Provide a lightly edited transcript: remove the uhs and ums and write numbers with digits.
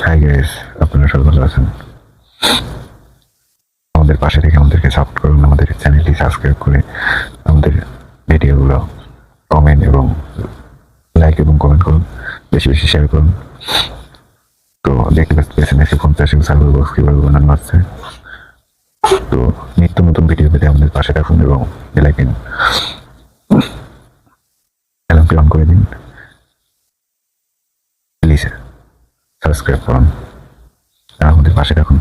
Hi guys, আপনারা সবাই ভালো আছেন? আমাদের পাশে থেকে আমাদেরকে সাপোর্ট করুন, আমাদের চ্যানেলটি সাবস্ক্রাইব করে আমাদের ভিডিওগুলো কমেন্ট এবং লাইক এবং কমেন্ট করুন, বেশি বেশি শেয়ার করুন। তো দেখতে পাচ্ছেন 150 সার্ভার বক্স কীভাবে বানানো হচ্ছে। তো নিত্য নতুন ভিডিও পেতে আমাদের পাশে রাখুন এবং বেল আইকনটি অন করে দিন। প্লিজ সাবস্ক্রাইব করুন আর আমাদের পাশে রাখুন।